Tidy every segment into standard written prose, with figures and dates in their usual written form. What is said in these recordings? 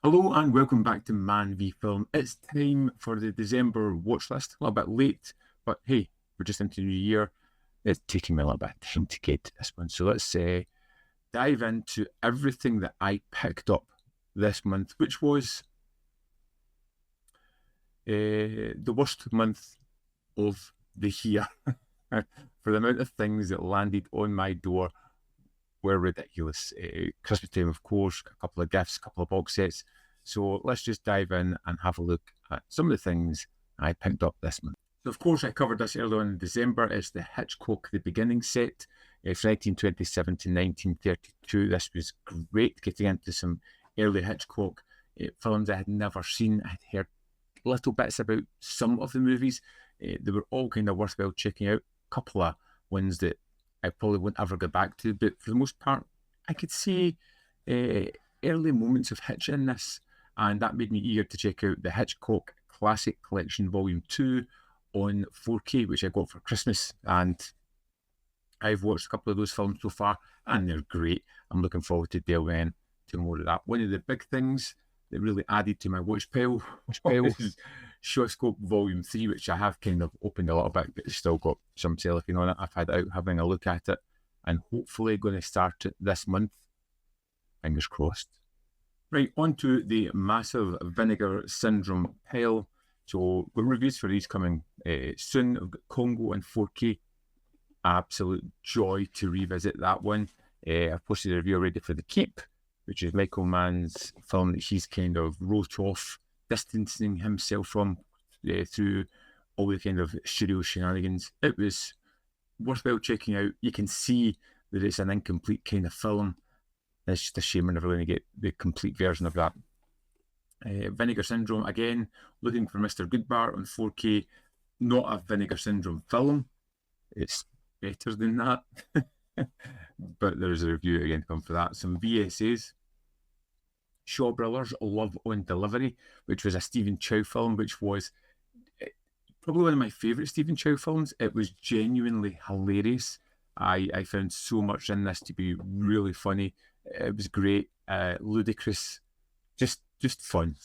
Hello and welcome back to Man v Film. It's time for the December watch list. A little bit late, but hey, we're just into the new year. It's taking me a little bit of time to get to this one. So let's dive into everything that I picked up this month, which was the worst month of the year. For the amount of things that landed on my door were ridiculous. Christmas time, of course, a couple of gifts, a couple of box sets. So let's just dive in and have a look at some of the things I picked up this month. So, of course, I covered this earlier on in December. It's the Hitchcock The Beginning set from 1927 to 1932. This was great, getting into some early Hitchcock films I had never seen. I had heard little bits about some of the movies. They were all kind of worthwhile checking out. A couple of ones that I probably won't ever go back to, but for the most part, I could see early moments of Hitch in this, and that made me eager to check out the Hitchcock Classic Collection Volume 2 on 4K, which I got for Christmas, and I've watched a couple of those films so far, and they're great. I'm looking forward to delving into more of that. One of the big things that really added to my watch pile is Shawscope Volume 3, which I have kind of opened a little bit, but it's still got some cellophane on it. I've had it out having a look at it, and hopefully going to start it this month. Fingers crossed. Right, on to the massive Vinegar Syndrome pile. So, got reviews for these coming soon. I've got Congo in 4K. Absolute joy to revisit that one. I've posted a review already for The Keep, which is Michael Mann's film that he's kind of wrote off, distancing himself from through all the kind of studio shenanigans. It was worthwhile checking out. You can see that it's an incomplete kind of film. It's just a shame we're never going to get the complete version of that. Vinegar Syndrome, again, looking for Mr. Goodbar on 4K. Not a Vinegar Syndrome film. It's better than that. But there's a review again to come for that. Some VSAs. Shaw Brothers, Love on Delivery, which was a Stephen Chow film, which was probably one of my favourite Stephen Chow films. It was genuinely hilarious. I found so much in this to be really funny. It was great, ludicrous, just fun.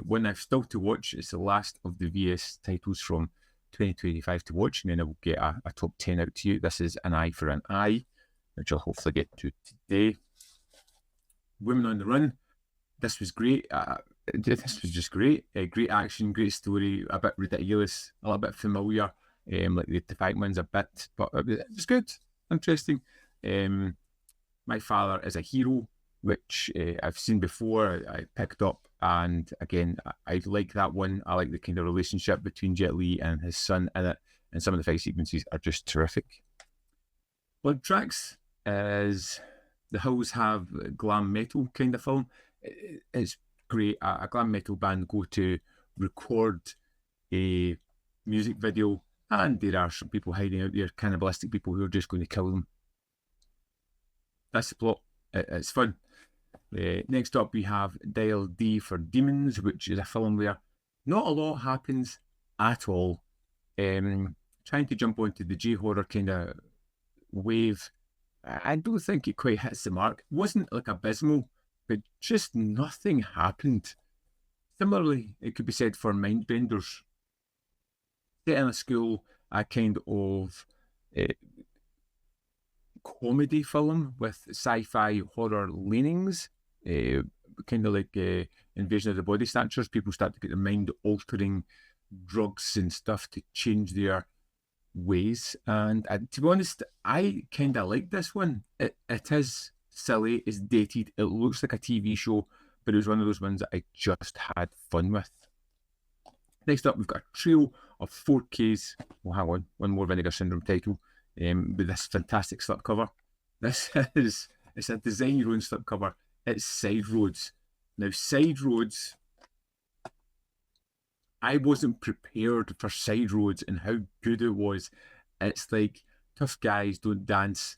One I've still to watch. It's the last of the VS titles from 2025 to watch, and then I will get a top 10 out to you. This is An Eye for an Eye, which I'll hopefully get to today. Women on the Run. This was great. This was just great. Great action, great story, a bit ridiculous, a little bit familiar. Like the fight one's a bit, but it was good, interesting. My Father is a Hero, which I've seen before. I picked up, and again, I like that one. I like the kind of relationship between Jet Li and his son in it, and some of the fight sequences are just terrific. Blood Tracks is the Hills Have glam metal kind of film. It's great. A glam metal band go to record a music video, and there are some people hiding out there, cannibalistic people who are just going to kill them. That's the plot. It's fun. Next up, we have Dial D for Demons, which is a film where not a lot happens at all. Trying to jump onto the J-horror kind of wave, I don't think it quite hits the mark. It wasn't like abysmal, but just nothing happened. Similarly, it could be said for Mindbenders. Set in a school, a kind of comedy film with sci-fi horror leanings, kind of like Invasion of the Body Snatchers. People start to get the mind-altering drugs and stuff to change their ways. And to be honest, I kind of like this one. It is silly, it's dated, it looks like a TV show, but it was one of those ones that I just had fun with. Next up, we've got a trio of 4Ks. Well, hang on, one more Vinegar Syndrome title. With this fantastic slipcover. It's a design your own slipcover. It's Side Roads. Now, Side Roads, I wasn't prepared for Side Roads and how good it was. It's like Tough Guys Don't Dance,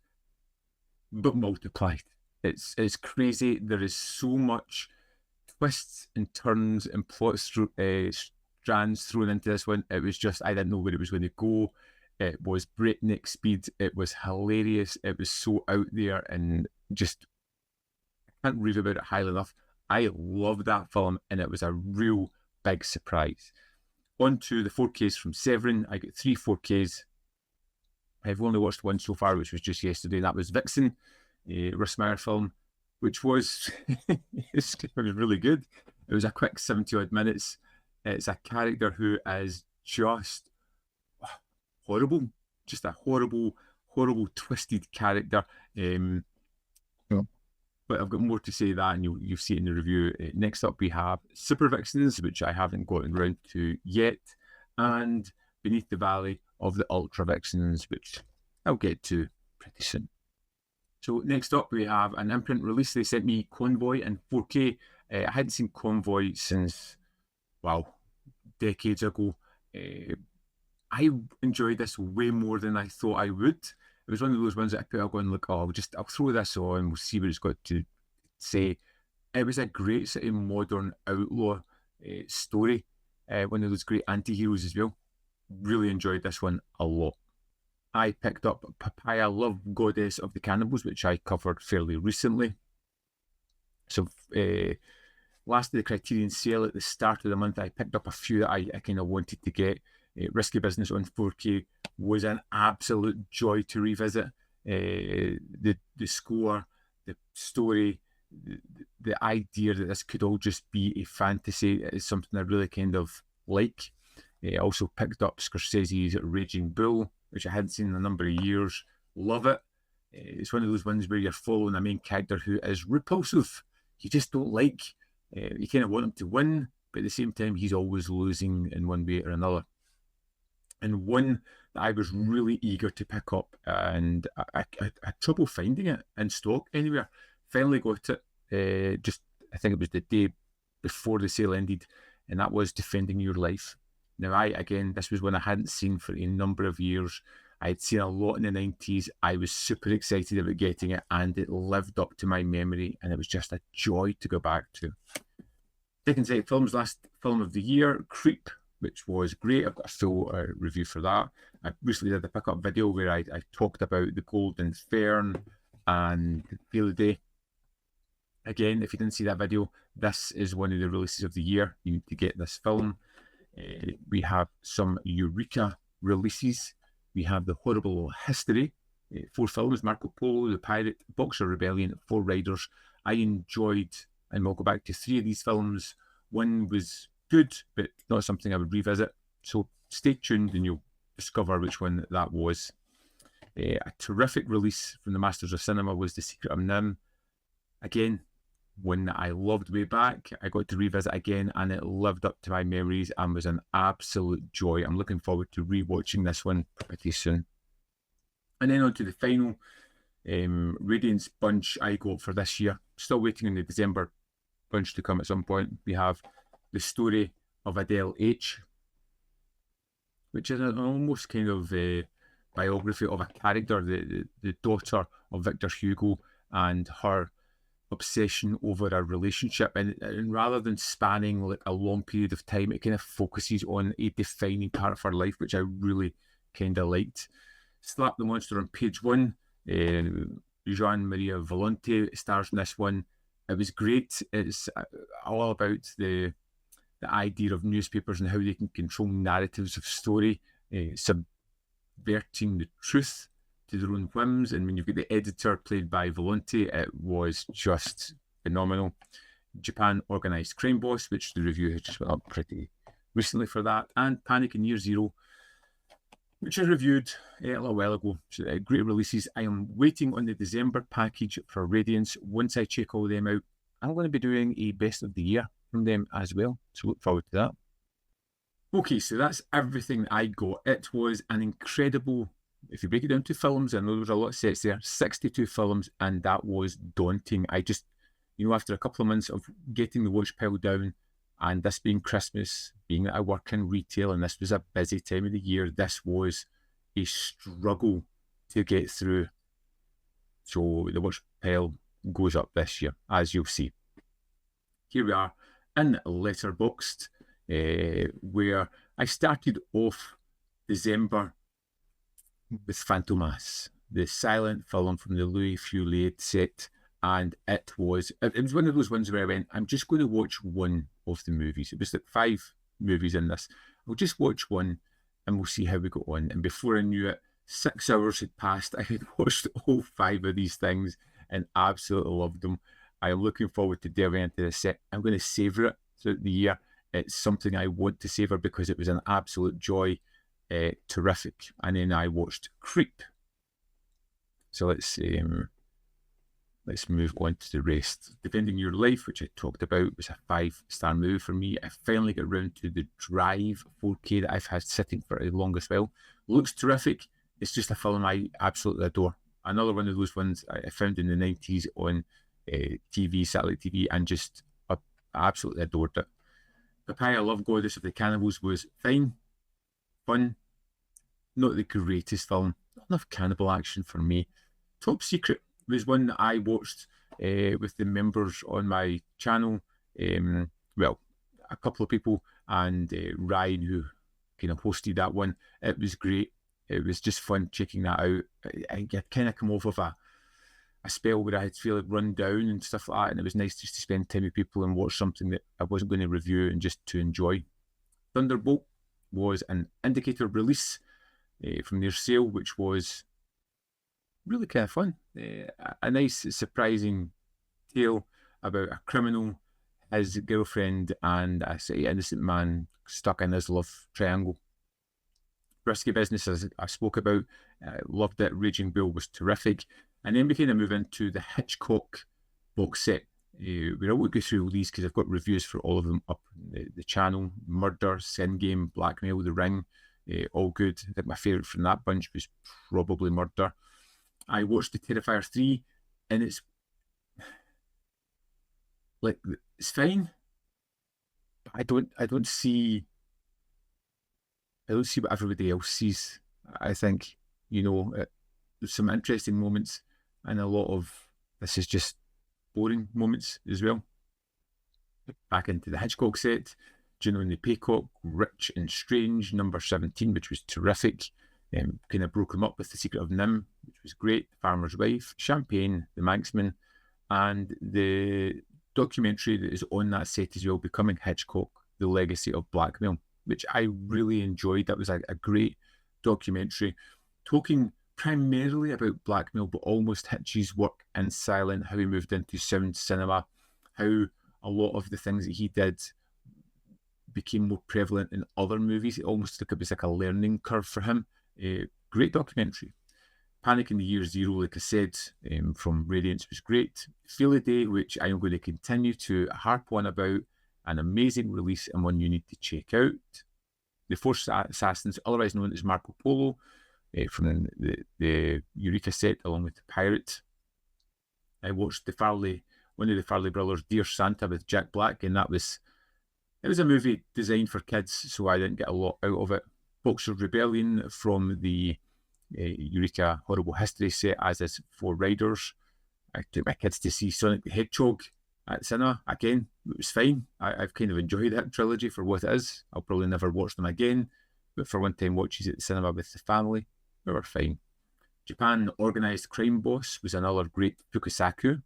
but multiplied. It's crazy. There is so much twists and turns and plot strands thrown into this one. It was just, I didn't know where it was going to go. It was breakneck speed. It was hilarious. It was so out there, and just, I can't rave about it highly enough. I loved that film, and it was a real big surprise. On to the 4Ks from Severin. I got 3 4Ks. I've only watched one so far, which was just yesterday, and that was Vixen, a Russmeyer film, which was it was really good. It was a quick 70-odd minutes. It's a character who is just horrible, just a horrible, twisted character. But I've got more to say that, and you'll see it in the review. Next up, we have Super Vixens, which I haven't gotten around to yet, and Beneath the Valley of the Ultra Vixens, which I'll get to pretty soon. So next up, we have an imprint release. They sent me Convoy in 4K. I hadn't seen Convoy since, wow, decades ago. I enjoyed this way more than I thought I would. It was one of those ones that I put up on, like, oh, I'll throw this on, we'll see what it's got to say. It was a great sort of modern outlaw story. One of those great anti-heroes as well. Really enjoyed this one a lot. I picked up Papaya Love, Goddess of the Cannibals, which I covered fairly recently. So last of the Criterion sale at the start of the month, I picked up a few that I kind of wanted to get. Risky Business on 4K was an absolute joy to revisit. The score, the story, the idea that this could all just be a fantasy is something I really kind of like. I also picked up Scorsese's Raging Bull, which I hadn't seen in a number of years. Love it. It's one of those ones where you're following a main character who is repulsive. You just don't like. You kind of want him to win, but at the same time, he's always losing in one way or another. And one that I was really eager to pick up, and I had trouble finding it in stock anywhere. Finally got it. I think it was the day before the sale ended, and that was Defending Your Life. Now, this was one I hadn't seen for a number of years. I had seen a lot in the 90s. I was super excited about getting it, and it lived up to my memory, and it was just a joy to go back to. Second Sight Films, last film of the year, Creep, which was great. I've got a full review for that. I recently did a pick-up video where I talked about The Golden Fern and Feel the Day. Again, if you didn't see that video, this is one of the releases of the year. You need to get this film. We have some Eureka releases. We have The Horrible History, 4 films, Marco Polo, The Pirate, Boxer Rebellion, 4 Riders. I enjoyed, and we'll go back to 3 of these films. One was good, but not something I would revisit. So stay tuned and you'll discover which one that was. A terrific release from the Masters of Cinema was The Secret of Nim. Again, one that I loved way back. I got to revisit again, and it lived up to my memories and was an absolute joy. I'm looking forward to rewatching this one pretty soon. And then on to the final Radiance bunch I got for this year. Still waiting on the December bunch to come at some point. We have The Story of Adele H, which is an almost kind of biography of a character, the daughter of Victor Hugo, and her obsession over a relationship, and rather than spanning like a long period of time, it kind of focuses on a defining part of her life, which I really kind of liked. Slap the Monster on page 1. Jean Maria Volonté stars in this one. It was great. It's all about the idea of newspapers and how they can control narratives of story, subverting the truth to their own whims. And when you've got the editor played by Volonté, it was just phenomenal. Japan Organised Crime Boss, which the review has just went up pretty recently for that, and Panic in Year Zero, which I reviewed a little while ago. So, great releases. I am waiting on the December package for Radiance. Once I check all them out, I'm going to be doing a best of the year from them as well, so look forward to that. Okay, so that's everything that I got. It was an incredible, if you break it down to films, I know there was a lot of sets there, 62 films, and that was daunting. I just, after a couple of months of getting the watch pile down, and this being Christmas, being that I work in retail, and this was a busy time of the year, this was a struggle to get through. So the watch pile goes up this year, as you'll see. Here we are in Letterboxd, where I started off December with Fantomas, the silent film from the Louis Fulet set And it was one of those ones where I went, I'm just going to watch one of the movies. It was like 5 movies in this. I'll just watch one and we'll see how we go on. And before I knew it, 6 hours had passed. I had watched all 5 of these things and absolutely loved them. I'm looking forward to delving into this set. I'm going to savour it throughout the year. It's something I want to savour because it was an absolute joy. Terrific. And then I watched Creep. So let's move on to the rest. Defending Your Life, which I talked about, was a 5-star movie for me. I finally got around to the Drive 4K that I've had sitting for the longest while. Looks terrific. It's just a film I absolutely adore. Another one of those ones I found in the 90s on TV, satellite TV, and just absolutely adored it. Papaya Love Goddess of the Cannibals was fine, fun, not the greatest film. Not enough cannibal action for me. Top Secret was one that I watched with the members on my channel. Well, a couple of people, and Ryan, who kind of hosted that one. It was great. It was just fun checking that out. I kind of come off of a spell where I had feel like run down and stuff like that, and it was nice just to spend time with people and watch something that I wasn't going to review and just to enjoy. Thunderbolt was an indicator release from their sale, which was really kind of fun. A nice, surprising tale about a criminal, his girlfriend, and a innocent man stuck in his love triangle. Risky Business, as I spoke about, loved it. Raging Bull was terrific. And then we kind of move into the Hitchcock box set. We won't go through all these because I've got reviews for all of them up on the channel. Murder, Sin Game, Blackmail, The Ring, all good. I think my favourite from that bunch was probably Murder. I watched The Terrifier 3, and it's fine. But I don't see what everybody else sees. I think, there's some interesting moments and a lot of this is just boring moments as well. Back into the Hitchcock set, Juno and the Peacock, Rich and Strange, number 17, which was terrific. Kind of broke them up with The Secret of Nim, which was great. The Farmer's Wife, Champagne, The Manxman, and the documentary that is on that set as well, Becoming Hitchcock, The Legacy of Blackmail, which I really enjoyed. That was a great documentary, talking primarily about blackmail, but almost Hitch's work in silent, how he moved into sound cinema, how a lot of the things that he did became more prevalent in other movies. It almost like it was like a learning curve for him. Great documentary. Panic in the Year Zero, like I said, from Radiance was great. Feel a Day, which I am going to continue to harp on about, an amazing release and one you need to check out. The Four Assassins, otherwise known as Marco Polo, from the Eureka set, along with The Pirate. I watched one of the Farley brothers, Dear Santa, with Jack Black, and it was a movie designed for kids, so I didn't get a lot out of it. Boxer Rebellion from the Eureka Horrible History set, as is Four Riders. I took my kids to see Sonic the Hedgehog at cinema. Again, it was fine. I've kind of enjoyed that trilogy for what it is. I'll probably never watch them again, but for one-time watches at the cinema with the family, they were fine. Japan Organised Crime Boss was another great Fukusaku.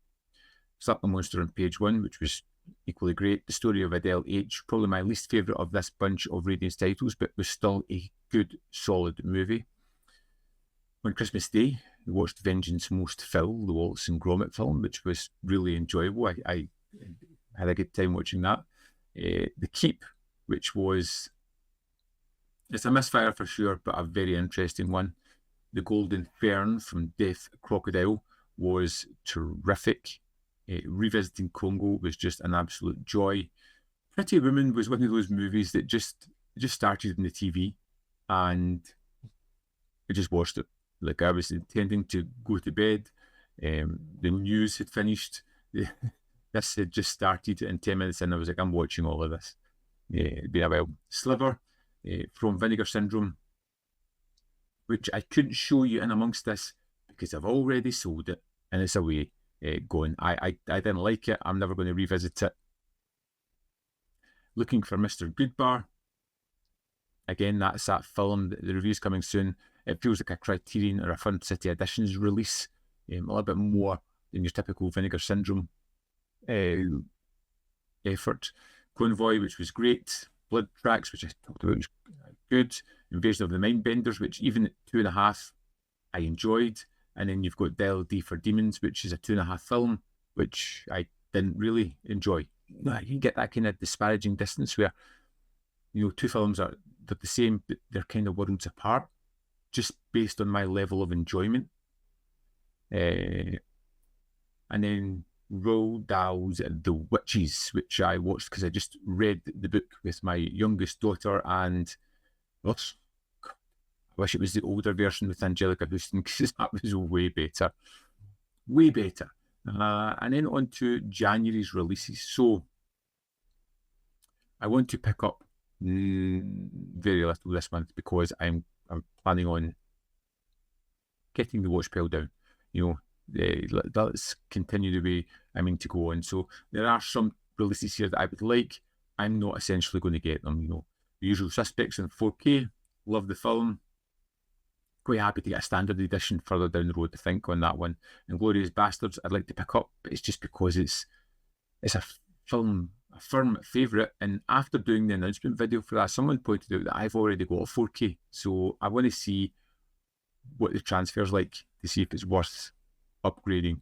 Slap the Monster on Page 1, which was equally great. The Story of Adele H, probably my least favourite of this bunch of Radiance titles, but was still a good, solid movie. On Christmas Day, we watched Vengeance Most Foul, the Wallace and Gromit film, which was really enjoyable. I had a good time watching that. The Keep, which was, it's a misfire for sure, but a very interesting one. The Golden Fern from Death Crocodile was terrific. Revisiting Congo was just an absolute joy. Pretty Woman was one of those movies that just started in the TV, and I just watched it. Like I was intending to go to bed. The news had finished. This had just started, and 10 minutes in, I was like, I'm watching all of this. It'd been a while. Sliver from Vinegar Syndrome, which I couldn't show you in amongst this because I've already sold it and it's away. Going. I didn't like it. I'm never going to revisit it. Looking for Mr. Goodbar. Again, that's that film. The review's coming soon. It feels like a Criterion or a Fun City Editions release. A little bit more in your typical Vinegar Syndrome effort. Convoy, which was great. Blood Tracks, which I talked about, was good. Invasion of the Mindbenders, which even at 2.5, I enjoyed. And then you've got DLD for Demons, which is a 2.5 film, which I didn't really enjoy. You get that kind of disparaging distance where, two films they're the same, but they're kind of worlds apart, just based on my level of enjoyment. And then Roald Dahl's The Witches, which I watched because I just read the book with my youngest daughter, and I wish it was the older version with Angelica Houston, because that was way better. Way better. And then on to January's releases. So I want to pick up very little this month because I'm planning on getting the watch pile down. Let's continue the way I mean to go on. So there are some releases here that I would like. I'm not essentially going to get them. The Usual Suspects in 4K. Love the film. Quite happy to get a standard edition further down the road, I think, on that one. And Glorious Bastards, I'd like to pick up, but it's just because it's a film, a firm favourite. And after doing the announcement video for that, someone pointed out that I've already got a 4K. So I want to see what the transfer's like to see if it's worth upgrading.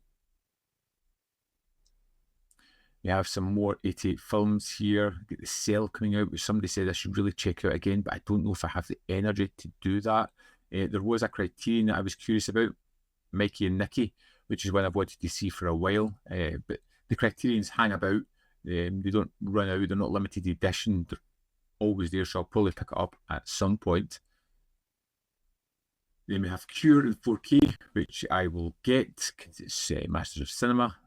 We have some more 88 films here. Get The Cell coming out, which somebody said I should really check out again, but I don't know if I have the energy to do that. There was a Criterion that I was curious about, Mikey and Nicky, which is one I've wanted to see for a while. But the Criterions hang about. They don't run out. They're not limited edition. They're always there, so I'll probably pick it up at some point. Then we have Cure in 4K, which I will get because it's Masters of Cinema.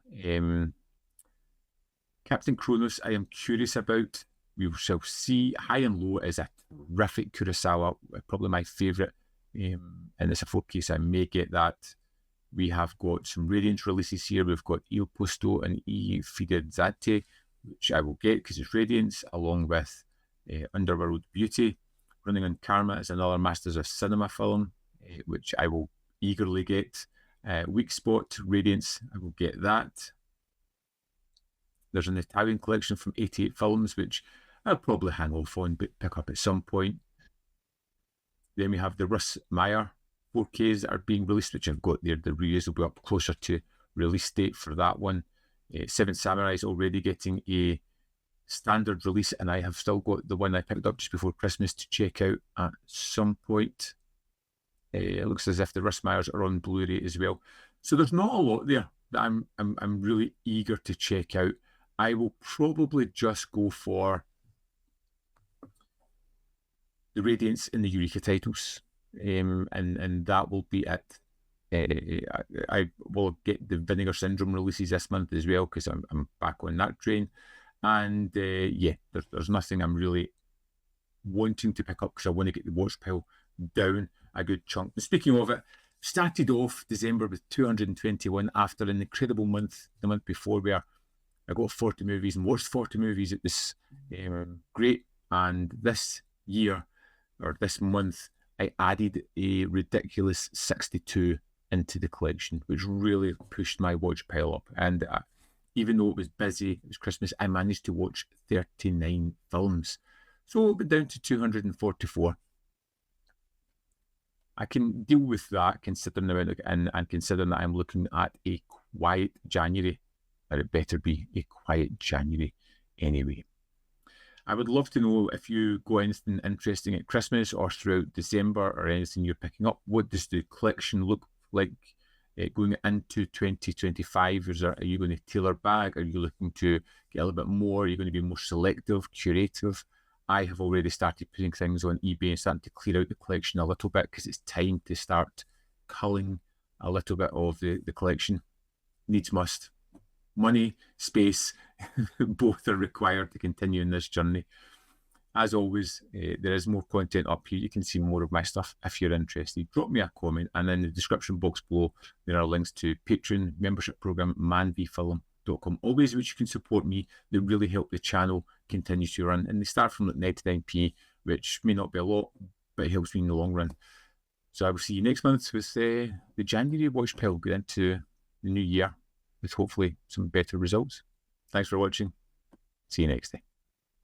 Captain Kronos, I am curious about. We shall see. High and Low is a terrific Kurosawa, probably my favourite. And it's a 4K, so I may get that. We have got some Radiance releases here. We've got Il Posto and I Fidanzate, which I will get because it's Radiance, along with Underworld Beauty. Running on Karma is another Masters of Cinema film, which I will eagerly get. Weak Spot, Radiance, I will get that. There's an Italian collection from 88 films, which I'll probably hang off on, but pick up at some point. Then we have the Russ Meyer 4Ks that are being released, which I've got there. The re-release will be up closer to release date for that one. Seventh Samurai is already getting a standard release, and I have still got the one I picked up just before Christmas to check out at some point. It looks as if the Russ Meyers are on Blu-ray as well. So there's not a lot there that I'm really eager to check out. I will probably just go for the Radiance and the Eureka titles, and that will be it. I will get the Vinegar Syndrome releases this month as well because I'm back on that train. And yeah, there's nothing I'm really wanting to pick up because I want to get the watch pile down a good chunk. But speaking of it, started off December with 221 after an incredible month the month before where I got 40 movies and watched 40 movies. It was great. And this year, or this month, I added a ridiculous 62 into the collection, which really pushed my watch pile up. And even though it was busy, it was Christmas, I managed to watch 39 films. So it went down to 244. I can deal with that, considering the amount and considering that I'm looking at a quiet January. Or it better be a quiet January anyway. I would love to know if you go anything interesting at Christmas or throughout December or anything you're picking up. What does the collection look like going into 2025? Are you going to tailor back? Are you looking to get a little bit more? Are you going to be more selective, curative? I have already started putting things on eBay and starting to clear out the collection a little bit because it's time to start culling a little bit of the collection. Needs must. Money, space, both are required to continue in this journey. As always, there is more content up here. You can see more of my stuff if you're interested. Drop me a comment, and in the description box below, there are links to Patreon, membership program, manvfilm.com. Always which you can support me. They really help the channel continue to run. And they start from like 99p, which may not be a lot, but it helps me in the long run. So I will see you next month with the January watch pile. Get into the new year. with hopefully some better results. Thanks for watching. See you next time.